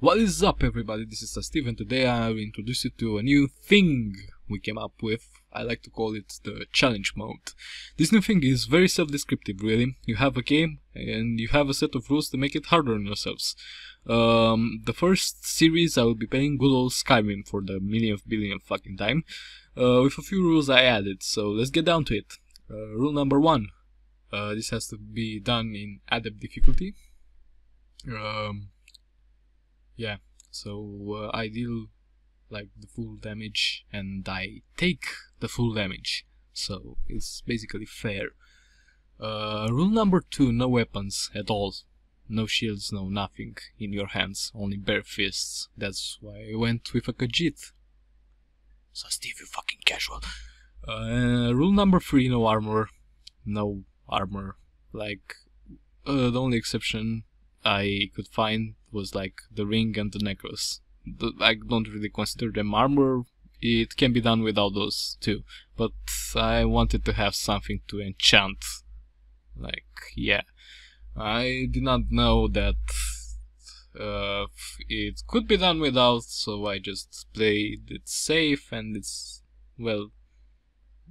What is up, everybody? This is SASteve, and today I will introduce you to a new thing we came up with. I like to call it the challenge mode. This new thing is very self-descriptive, really. You have a game and you have a set of rules to make it harder on yourselves. The first series I will be playing good old Skyrim for the millionth billion fucking time, with a few rules I added, so let's get down to it. Rule number 1. This has to be done in Adept difficulty. Yeah, so I deal like the full damage and I take the full damage, so it's basically fair. Rule number 2, no weapons at all. No shields, no nothing in your hands, only bare fists. That's why I went with a Khajiit. SASteve, you fucking casual. Rule number 3, no armor. No armor. Like, the only exception I could find was like the ring and the necklace. I don't really consider them armor. It can be done without those too, but I wanted to have something to enchant. Like, yeah, I did not know that it could be done without, so I just played it safe, and it's, well,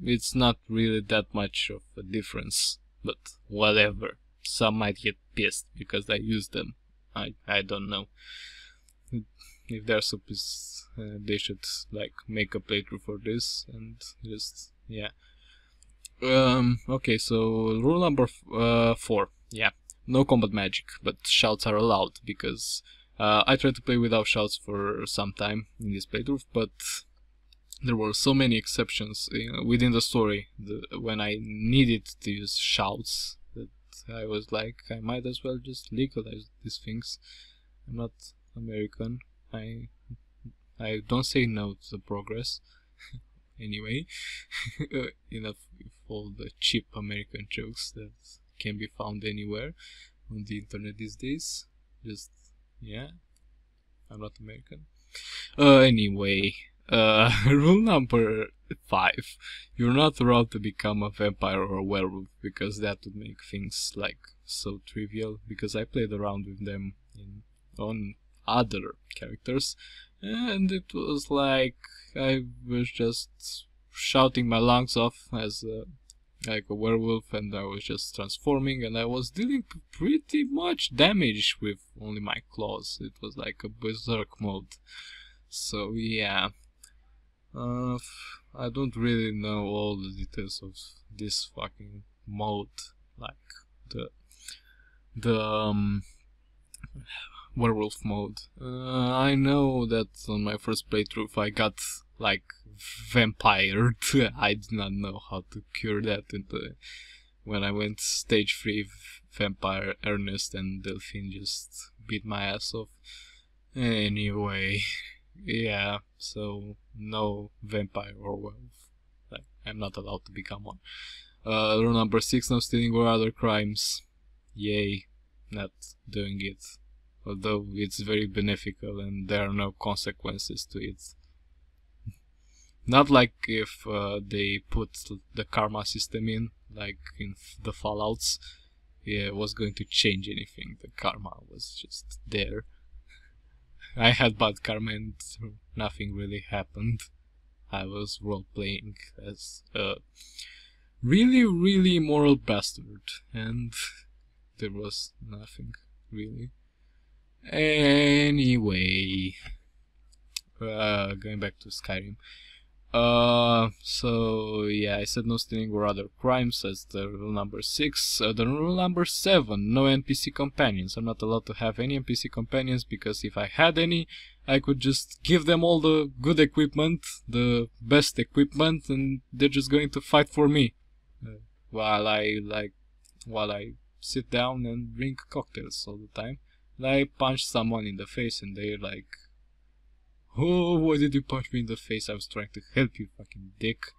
it's not really that much of a difference, but whatever. Some might get pissed because I use them. I don't know. If they're supposed, they should like make a playthrough for this and just, yeah. Okay, so rule number 4. Yeah, no combat magic, but shouts are allowed because I tried to play without shouts for some time in this playthrough, but there were so many exceptions within the story when I needed to use shouts. I was like, I might as well just legalize these things. I'm not American. I don't say no to the progress. Anyway, enough with all the cheap American jokes that can be found anywhere on the internet these days. Just, yeah, I'm not American. Anyway, rule number 5. You're not allowed to become a vampire or a werewolf, because that would make things like so trivial, because I played around with them on other characters, and it was like I was just shouting my lungs off as like a werewolf, and I was just transforming, and I was dealing pretty much damage with only my claws. It was like a berserk mode. So yeah, I don't really know all the details of this fucking mode, like the werewolf mode. I know that on my first playthrough I got like vampired. I did not know how to cure that when I went stage 3 vampire Ernest, and Delphine just beat my ass off. Anyway, yeah, so no vampire or werewolf. Like, I'm not allowed to become one. Rule number 6, no stealing or other crimes. Yay, not doing it. Although it's very beneficial and there are no consequences to it. Not like if they put the karma system in, like in the Fallouts. Yeah, it was going to change anything. The karma was just there. I had bad karma and nothing really happened. I was role-playing as a really immoral bastard, and there was nothing really. Anyway, going back to Skyrim. So yeah, I said no stealing or other crimes. That's the rule number 6. The rule number 7, no NPC companions. I'm not allowed to have any NPC companions, because if I had any, I could just give them all the good equipment, the best equipment, and they're just going to fight for me while I sit down and drink cocktails all the time. And I punch someone in the face and they're like, "Oh, why did you punch me in the face? I was trying to help you, fucking dick."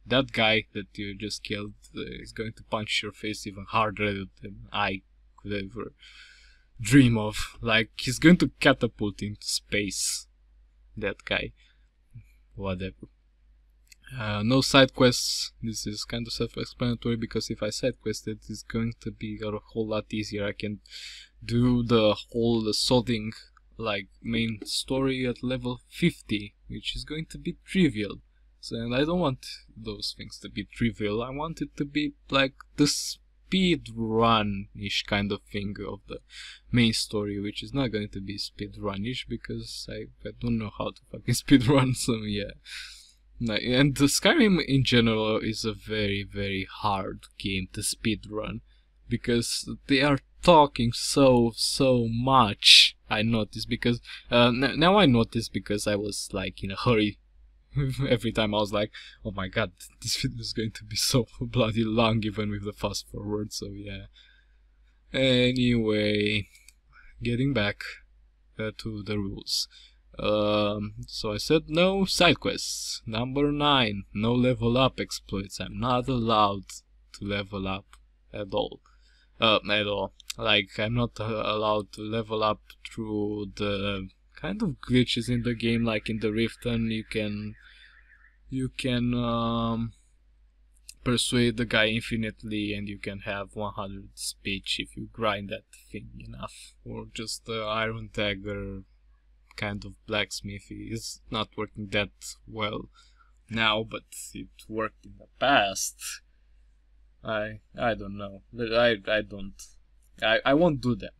That guy that you just killed is going to punch your face even harder than I could ever dream of. Like, he's going to catapult into space. That guy. Whatever. No side quests. This is kind of self-explanatory, because if I side quest it, it's going to be a whole lot easier. I can do the whole sorting like main story at level 50, which is going to be trivial. So, and I don't want those things to be trivial. I want it to be like the speed run-ish kind of thing of the main story, which is not going to be speed run-ish because I don't know how to fucking speed run. So yeah. And the Skyrim in general is a very, very hard game to speedrun because they are talking so much. I noticed because now I noticed because I was like in a hurry. Every time I was like, oh my god, this video is going to be so bloody long even with the fast forward. So yeah. Anyway, getting back to the rules. So I said no side quests. Number 9, no level up exploits. I'm not allowed to level up at all. Like, I'm not allowed to level up through the kind of glitches in the game, like in the Riften. You can persuade the guy infinitely, and you can have 100 speech if you grind that thing enough. Or just the iron dagger kind of blacksmithy is not working that well now, but it worked in the past. I don't know. I won't do them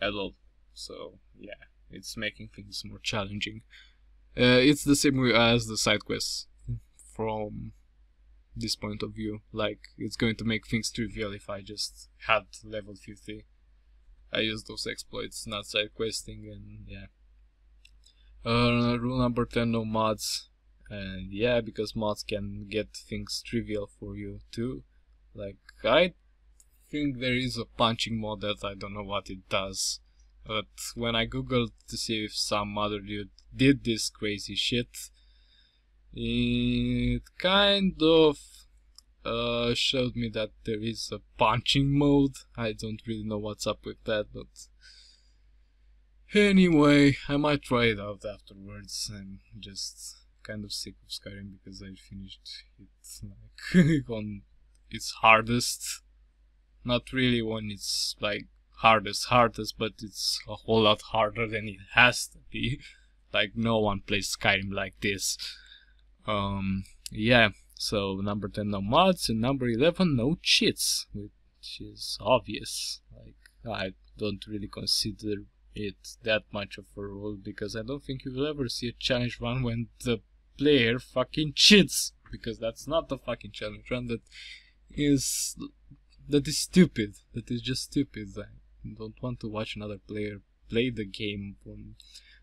at all. So yeah, it's making things more challenging. It's the same way as the side quests from this point of view. Like, it's going to make things trivial if I just had level 50. I use those exploits, not side questing, and yeah. Rule number 10, no mods. And yeah, because mods can get things trivial for you too. Like, I think there is a punching mod that I don't know what it does. But when I googled to see if some other dude did this crazy shit, it kind of showed me that there is a punching mode. I don't really know what's up with that, but anyway, I might try it out afterwards. I'm just kind of sick of Skyrim because I finished it like on its hardest. Not really when it's like hardest, but it's a whole lot harder than it has to be. Like, no one plays Skyrim like this. Yeah, so number 10, no mods, and number 11, no cheats, which is obvious. Like, I don't really consider it that much of a rule because I don't think you'll ever see a challenge run when the player fucking cheats, because that's not a fucking challenge run. That is stupid. That is just stupid. I don't want to watch another player play the game on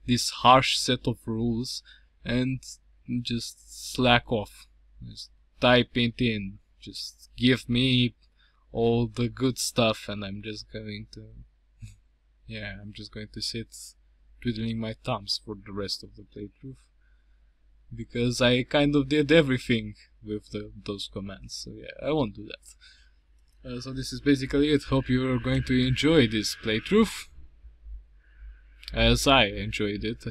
this harsh set of rules and just slack off. Just type it in. Just give me all the good stuff, and I'm just going to yeah, I'm just going to sit twiddling my thumbs for the rest of the playthrough, because I kind of did everything with those commands. So yeah, I won't do that. So this is basically it. Hope you're going to enjoy this playthrough as I enjoyed it.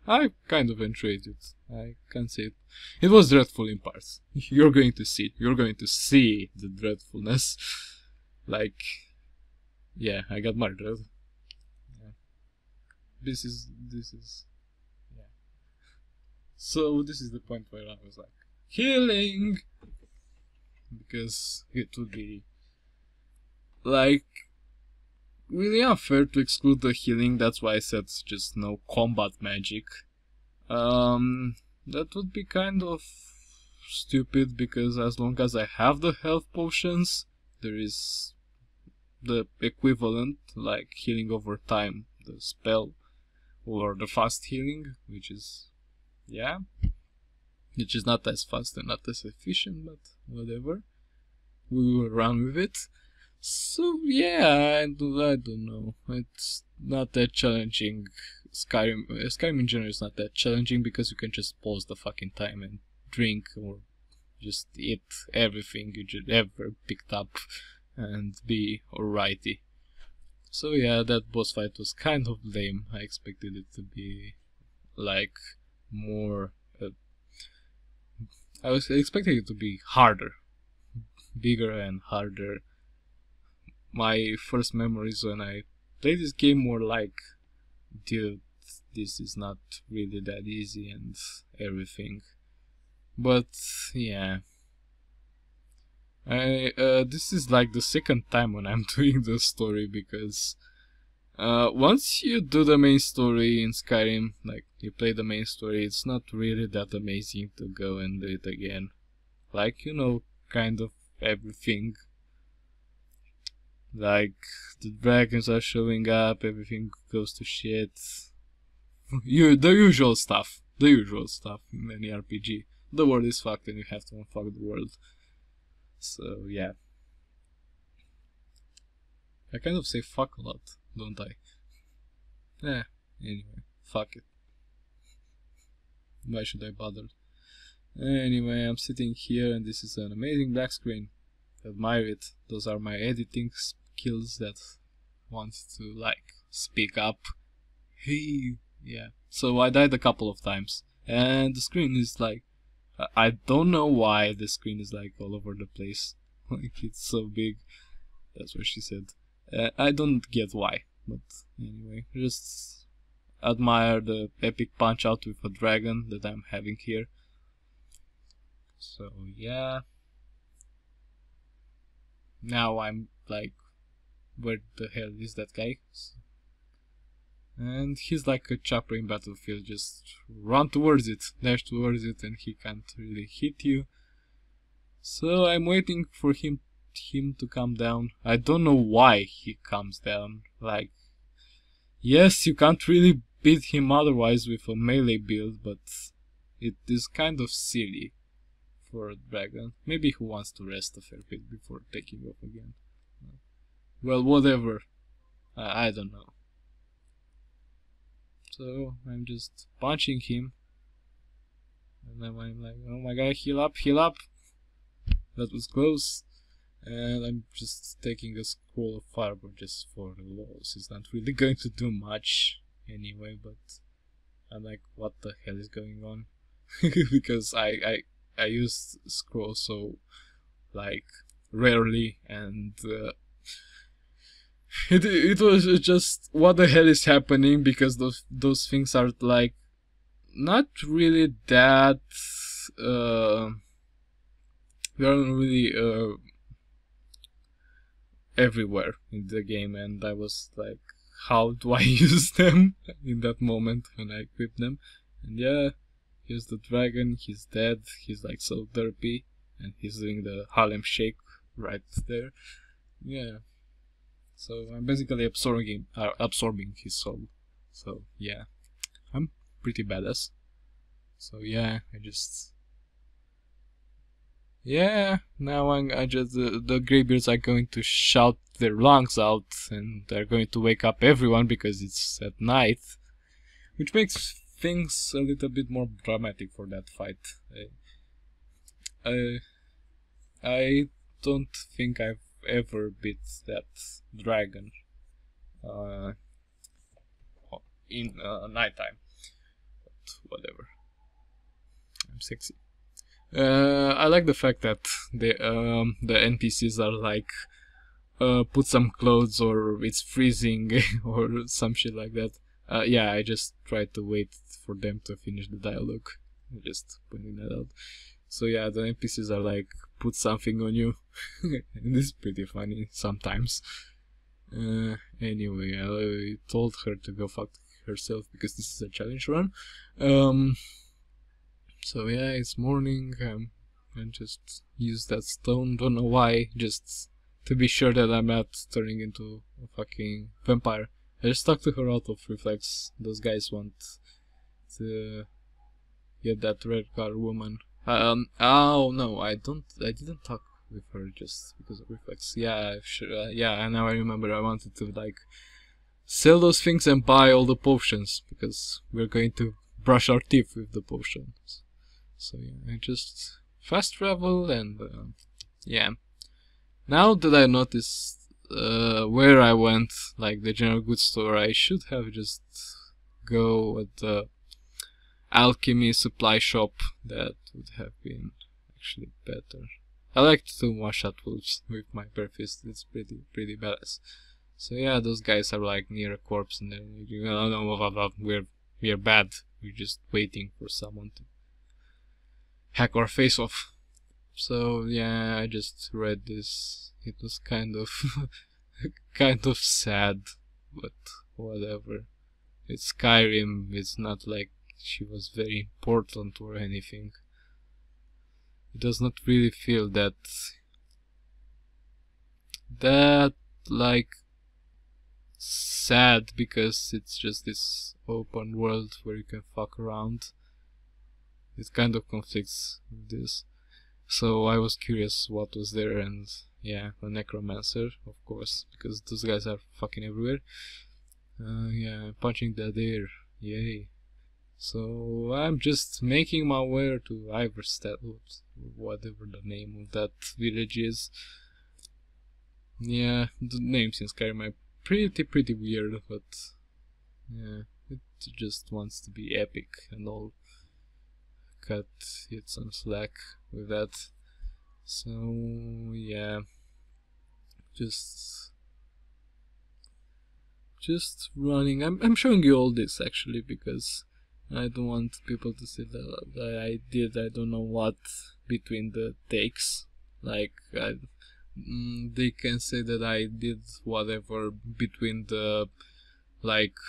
I kind of enjoyed it. I can't say it. It was dreadful in parts. You're going to see. You're going to see the dreadfulness. Like, yeah, I got murdered. Yeah. This is yeah. So this is the point where I was like, healing, because it would be like really unfair to exclude the healing. That's why I said just no combat magic. That would be kind of stupid, because as long as I have the health potions, there is the equivalent, like healing over time, the spell, or the fast healing, which is, yeah, which is not as fast and not as efficient, but whatever, we will run with it. So yeah, I don't know, it's not that challenging. Skyrim in general is not that challenging because you can just pause the fucking time and drink or just eat everything you just ever picked up and be alrighty. So yeah, that boss fight was kind of lame. I expected it to be like more I was expecting it to be harder, bigger and harder. My first memories when I played this game were like, dude, this is not really that easy and everything. But yeah, this is like the second time when I'm doing the story, because once you do the main story in Skyrim, like you play the main story, it's not really that amazing to go and do it again. Like, you know, kind of everything. Like, the dragons are showing up, everything goes to shit. The usual stuff. The usual stuff in any RPG. The world is fucked and you have to unfuck the world. So, yeah. I kind of say fuck a lot, don't I? Anyway, fuck it. Why should I bother? Anyway, I'm sitting here and this is an amazing black screen. Admire it. Those are my editing skills that want to, like, speak up. Hey, yeah. So I died a couple of times, and the screen is like, I don't know why the screen is like all over the place. Like, it's so big. That's what she said. I don't get why, but anyway, just admire the epic punch out with a dragon that I'm having here. So yeah. Now I'm like, where the hell is that guy? And he's like a chopper in Battlefield, just run towards it, dash towards it, and he can't really hit you. So I'm waiting for him to come down. I don't know why he comes down. Like, yes, you can't really beat him otherwise with a melee build, but it is kind of silly for a dragon. Maybe he wants to rest a fair bit before taking off again. Well, whatever. I don't know. So I'm just punching him, and then I'm like, oh my god, heal up, heal up. That was close. And I'm just taking a scroll of fireball just for the lols. It's not really going to do much anyway, but I'm like, what the hell is going on? Because I use scroll so, like, rarely, and it was just, what the hell is happening, because those things are like not really that they aren't really everywhere in the game, and I was like, how do I use them in that moment when I equip them? And yeah, here's the dragon, he's dead, he's like so derpy, and he's doing the Harlem Shake right there. Yeah. So I'm basically absorbing his soul. So yeah, I'm pretty badass. So yeah, now I just the greybeards are going to shout their lungs out, and they're going to wake up everyone because it's at night, which makes things a little bit more dramatic for that fight. I don't think I've ever beat that dragon in nighttime, but whatever. I'm sexy. I like the fact that the NPCs are like, put some clothes, or it's freezing, or some shit like that. Yeah, I just try to wait for them to finish the dialogue. Just pointing that out. So yeah, the NPCs are like, put something on you. And it's pretty funny sometimes. Anyway, I told her to go fuck herself because this is a challenge run. So yeah, it's morning. I just use that stone, don't know why, just to be sure that I'm not turning into a fucking vampire. I just talked to her out of reflex. Those guys want to get that red car woman. Oh no, I didn't talk with her just because of reflex. Yeah, sure, yeah, now I remember. I wanted to like sell those things and buy all the potions because we're going to brush our teeth with the potions. So yeah, I just fast travel, and yeah. Now that I noticed where I went, like the general goods store, I should have just go at the alchemy supply shop. That would have been actually better. I like to one-shot wolves with my bare fist. It's pretty badass. So yeah, those guys are like near a corpse, and then we're we are bad. We're just waiting for someone to hack our face off. So yeah, I just read this. It was kind of kind of sad, but whatever. It's Skyrim. It's not like she was very important or anything. It does not really feel that like sad, because it's just this open world where you can fuck around. It kind of conflicts with this. So I was curious what was there, and yeah, a necromancer, of course, because those guys are fucking everywhere. Yeah, punching that air, yay. So I'm just making my way to Iverstead, whatever the name of that village is. Yeah, the names in Skyrim are pretty weird, but yeah, it just wants to be epic and all. Cut it some slack with that. So yeah, just running. I'm showing you all this actually because I don't want people to say that I did I don't know what between the takes. Like they can say that I did whatever between the like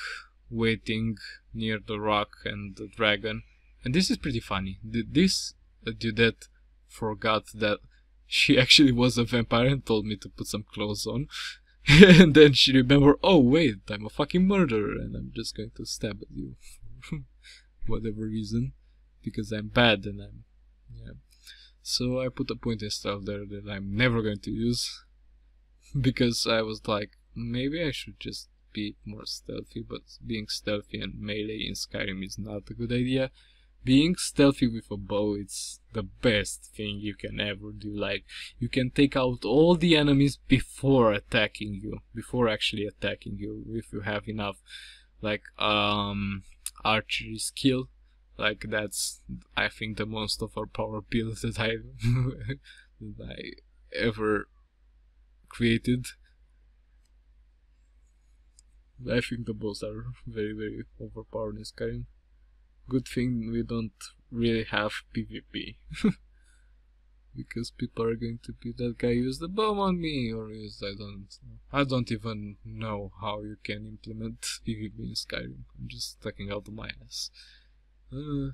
waiting near the rock and the dragon. And this is pretty funny. This dudette forgot that she actually was a vampire and told me to put some clothes on. And then she remembered, oh wait, I'm a fucking murderer and I'm just going to stab at you. Whatever reason. Because I'm bad and I'm... yeah. So I put a point and stuff there that I'm never going to use. Because I was like, maybe I should just be more stealthy, but being stealthy and melee in Skyrim is not a good idea. Being stealthy with a bow, it's the best thing you can ever do. Like, you can take out all the enemies before attacking you, before actually attacking you, if you have enough, like, archery skill. Like, that's, I think, the most overpowered build that I ever created. I think the bows are very overpowered in Skyrim. Good thing we don't really have PvP. Because people are going to be, that guy used the bow on me, or used, I don't even know how you can implement PvP in Skyrim. I'm just talking out of my ass. I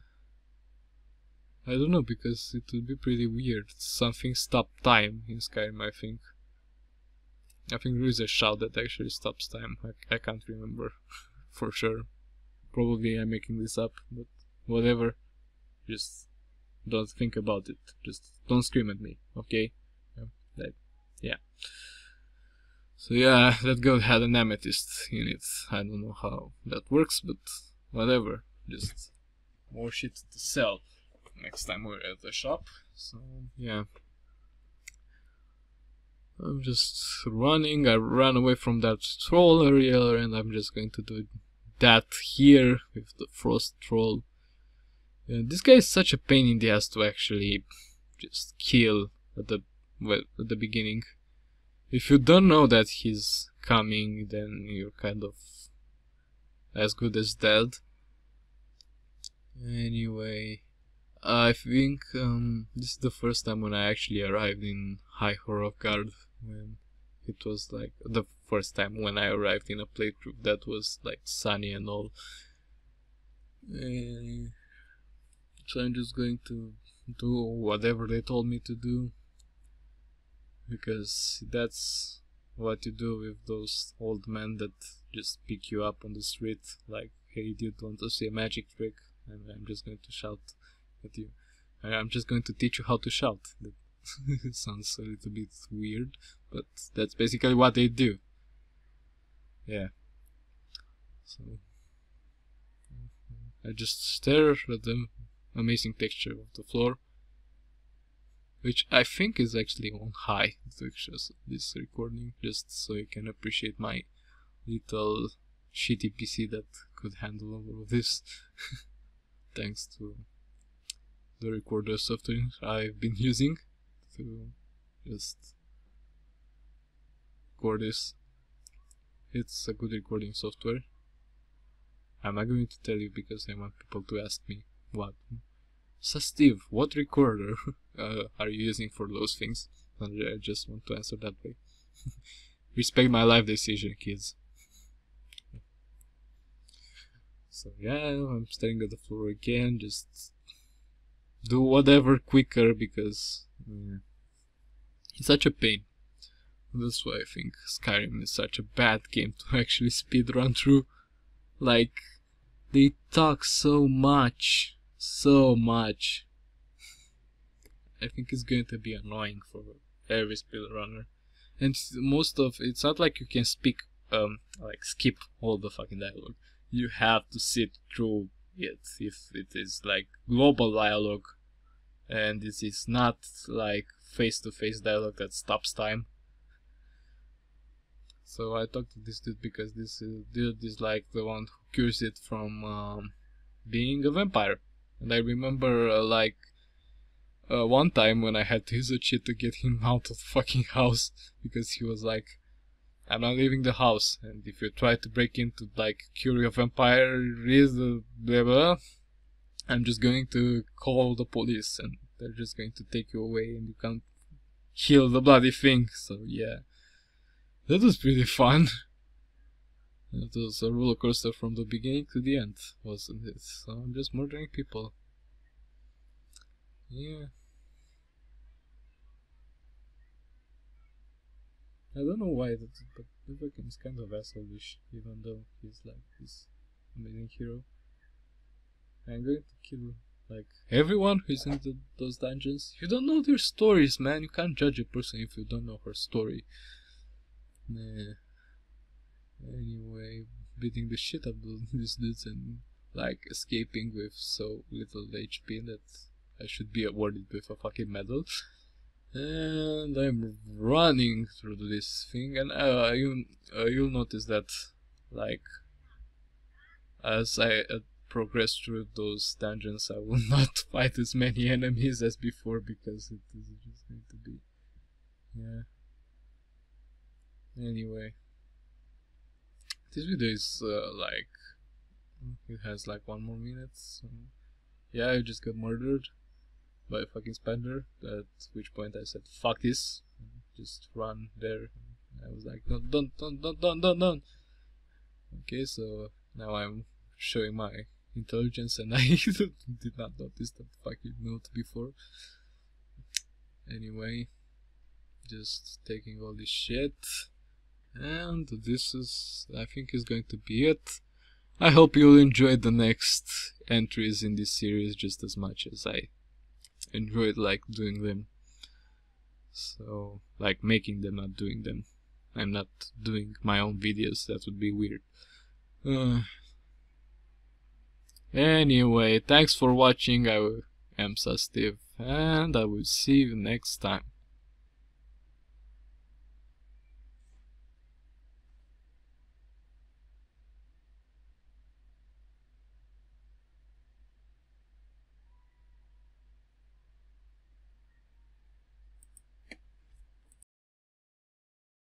don't know, because it would be pretty weird. Something stop time in Skyrim, I think. I think there is a shout that actually stops time. I can't remember for sure. Probably I'm making this up, but whatever. Just don't think about it. Just don't scream at me, okay? Yeah. So yeah, that girl had an amethyst in it. I don't know how that works, but whatever. Just more shit to sell next time we're at the shop. So yeah. I'm just running. I ran away from that troll area, and I'm just going to do that here with the frost troll. This guy is such a pain in the ass to actually just kill at the beginning. If you don't know that he's coming, then you're kind of as good as dead. Anyway, I think this is the first time when I actually arrived in High Horrorgard, when it was like the first time when I arrived in a playthrough that was like sunny and all. So I'm just going to do whatever they told me to do, because that's what you do with those old men that just pick you up on the street like, hey dude, want to see a magic trick? And I'm just going to shout at you. I'm just going to teach you how to shout. That sounds a little bit weird, but that's basically what they do. Yeah. So I just stare at the amazing texture of the floor, which I think is actually on high textures of this recording, just so you can appreciate my little shitty PC that could handle all of this. Thanks to the recorder software I've been using to just record this. It's a good recording software. I'm not going to tell you because I want people to ask me what. SASteve, what recorder are you using for those things? And I just want to answer that way. Respect my life decision, kids. So yeah, I'm staring at the floor again. Just do whatever quicker because it's such a pain. That's why I think Skyrim is such a bad game to actually speedrun through. Like, they talk so much. I think it's going to be annoying for every speedrunner. And most of it's not like you can speak, like skip all the fucking dialogue. You have to sit through it if it is like global dialogue, and this is not like face-to-face dialogue that stops time. So I talked to this dude because this dude is like the one who cures it from being a vampire. And I remember one time when I had to use a cheat to get him out of the fucking house because he was like, I'm not leaving the house, and if you try to break into like cure a vampire, blah blah, I'm just going to call the police and they're just going to take you away and you can't kill the bloody thing. So yeah, that was pretty fun. It was a roller coaster from the beginning to the end, wasn't it? So I'm just murdering people. Yeah. I don't know why, but Vivek is kind of assholeish, even though he's like this amazing hero. I'm going to kill like everyone who's in those dungeons. You don't know their stories, man. You can't judge a person if you don't know her story. Nah. Anyway, beating the shit out of these dudes and like escaping with so little HP that I should be awarded with a fucking medal. And I'm running through this thing, and you'll notice that, like, as I progress through those dungeons, I will not fight as many enemies as before because it is just going to be, yeah. Anyway, this video is like, it has like 1 more minute. So yeah, I just got murdered by a fucking spider, at which point I said fuck this, just run there. I was like, don't. Okay, so now I'm showing my intelligence and I did not notice that fucking note before. Anyway, just taking all this shit, and this is, I think, is going to be it. I hope you'll enjoy the next entries in this series just as much as I enjoyed like doing them. So like making them, not doing them. I'm not doing my own videos, that would be weird. Anyway, thanks for watching. I am SASteve and I will see you next time.